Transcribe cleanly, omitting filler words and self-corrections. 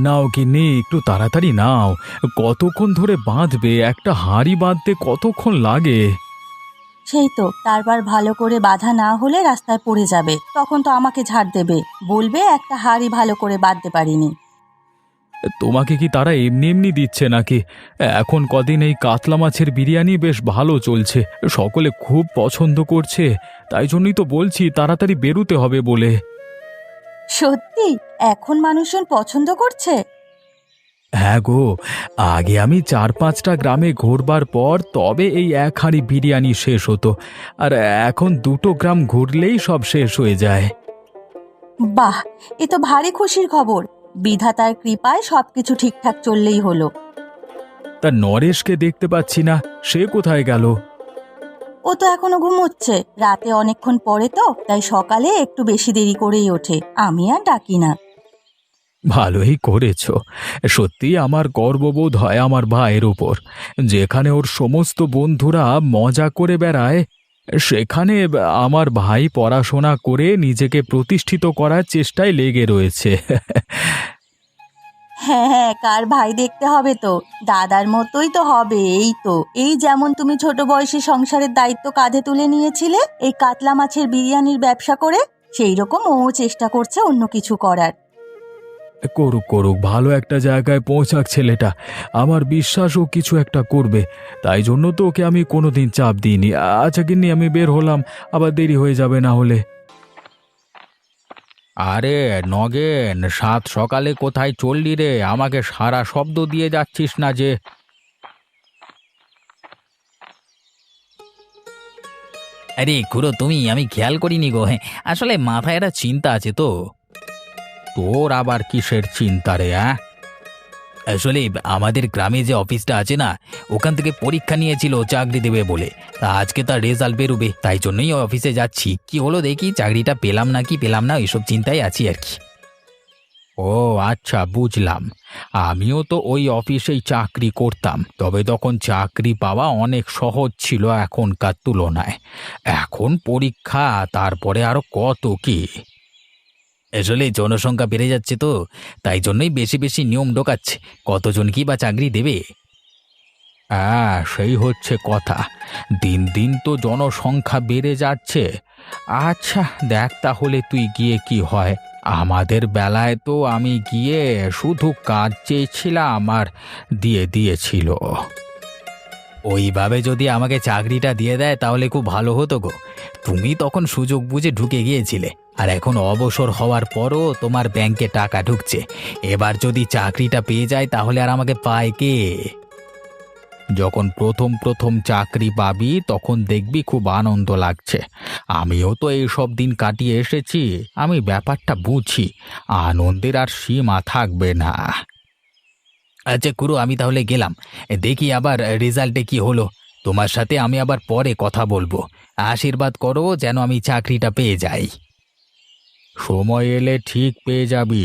নাও গিন্নি, একটু তাড়াতাড়ি নাও। কতক্ষণ ধরে বাঁধবে? একটা হাঁড়ি বাঁধতে কতক্ষণ লাগে? সেই তো, তারপর ভালো করে বাঁধা না হলে রাস্তায় পড়ে যাবে, তখন তো আমাকে ঝাড় দেবে, বলবে একটা হাঁড়ি ভালো করে বাঁধতে পারিনি। তোমাকে কি তারা এমনি এমনি দিচ্ছে নাকি? এখন কদিন এই কাতলা মাছের বিরিয়ানি বেশ ভালো চলছে, সকলে খুব পছন্দ করছে। তাই জন্যই তো বলছি তাড়াতাড়ি বেরুতে হবে বলে। সত্যি এখন মানুষজন পছন্দ করছে? হ্যাঁ গো, আগে আমি ৪-৫টা গ্রামে ঘুরবার পর তবে এই এক হাঁড়ি বিরিয়ানি শেষ হতো, আর এখন ২টো গ্রাম ঘুরলেই সব শেষ হয়ে যায়। বাহ, এ তো ভারী খুশির খবর। বিধাতার কৃপায় সবকিছু ঠিকঠাক চললেই হলো। তা নরেশকে দেখতে পাচ্ছি না, সে কোথায় গেল? ও তো এখনো ঘুমোচ্ছে, রাতে অনেকক্ষণ পরে তো, তাই সকালে একটু বেশি দেরি করেই ওঠে, আমি আর ডাকি না। ভালোই করেছো। সত্যি আমার গর্ববোধ হয় আমার ভাইয়ের উপর। যেখানে ওর সমস্ত বন্ধুরা মজা করে বেড়ায়, সেখানে আমার ভাই পড়াশোনা করে নিজেকে প্রতিষ্ঠিত করার চেষ্টায় লেগে রয়েছে। হ্যাঁ হ্যাঁ, কার ভাই দেখতে হবে তো, দাদার মতোই তো হবে। এই তো, এই যেমন তুমি ছোট বয়সে সংসারের দায়িত্ব কাঁধে তুলে নিয়েছিলে এই কাতলা মাছের বিরিয়ানির ব্যবসা করে, সেই রকম ও চেষ্টা করছে অন্য কিছু করার। করুক করুক, ভালো একটা জায়গায় পৌঁছাক ছেলেটা। আমার বিশ্বাস ও কিছু একটা করবে। তাই জন্য তো ওকে আমি কোনোদিন চাপ দিইনি। আচ্ছা গিন্নি, আমি বের হলাম, আবার দেরি হয়ে যাবে না হলে। আরে নগেন, সাত সকালে কোথায় চললি রে? আমাকে সারা শব্দ দিয়ে যাচ্ছিস না যে? আরে খুড়ো, আমি খেয়াল করিনি গো। হ্যাঁ, আসলে মাথায় একটা চিন্তা আছে তো। তোর আবার কিসের চিন্তা রে? আসলে আমাদের গ্রামে যে অফিসটা আছে না, ওখান থেকে পরীক্ষা নিয়েছিল চাকরি দেবে বলে। তা আজকে তার রেজাল্ট বেরোবে, তাই জন্যই অফিসে যাচ্ছি। কি হলো দেখি, চাকরিটা পেলাম না কি পেলাম না, এইসব চিন্তায় আছি আর কি। ও আচ্ছা, বুঝলাম। আমিও তো ওই অফিসেই চাকরি করতাম, তবে তখন চাকরি পাওয়া অনেক সহজ ছিল এখনকার তুলনায়। এখন পরীক্ষা, তারপরে আরো কত কি। আসলে জনসংখ্যা বেড়ে যাচ্ছে তো, তাই জন্যই বেশি বেশি নিয়ম ঢোকাচ্ছে। কতজন কি বা চাকরি দেবে। হ্যাঁ, সেই হচ্ছে কথা। দিন দিন তো জনসংখ্যা বেড়ে যাচ্ছে। আচ্ছা দেখ তাহলে তুই গিয়ে কি হয়। আমাদের বেলায় তো আমি গিয়ে শুধু কাজ চেয়েছিলাম আর দিয়ে দিয়েছিল। ওইভাবে যদি আমাকে চাকরিটা দিয়ে দেয় তাহলে খুব ভালো হতো গো। তুমি তখন সুযোগ বুঝে ঢুকে গিয়েছিলে, আর এখন অবসর হওয়ার পরও তোমার ব্যাংকে টাকা ঢুকছে। এবার যদি চাকরিটা পেয়ে যায় তাহলে আর আমাকে পায় কে? যখন প্রথম প্রথম চাকরি পাবি তখন দেখবি খুব আনন্দ লাগছে। আমিও তো এইসব দিন কাটিয়ে এসেছি, আমি ব্যাপারটা বুঝি। আনন্দের আর সীমা থাকবে না। আচ্ছা খুড়ো, আমি তাহলে গেলাম। দেখি আবার রেজাল্টে কি হলো। তোমার সাথে আমি আবার পরে কথা বলবো। আশীর্বাদ করো যেন আমি চাকরিটা পেয়ে যাই। সময় এলে ঠিক পেয়ে যাবি।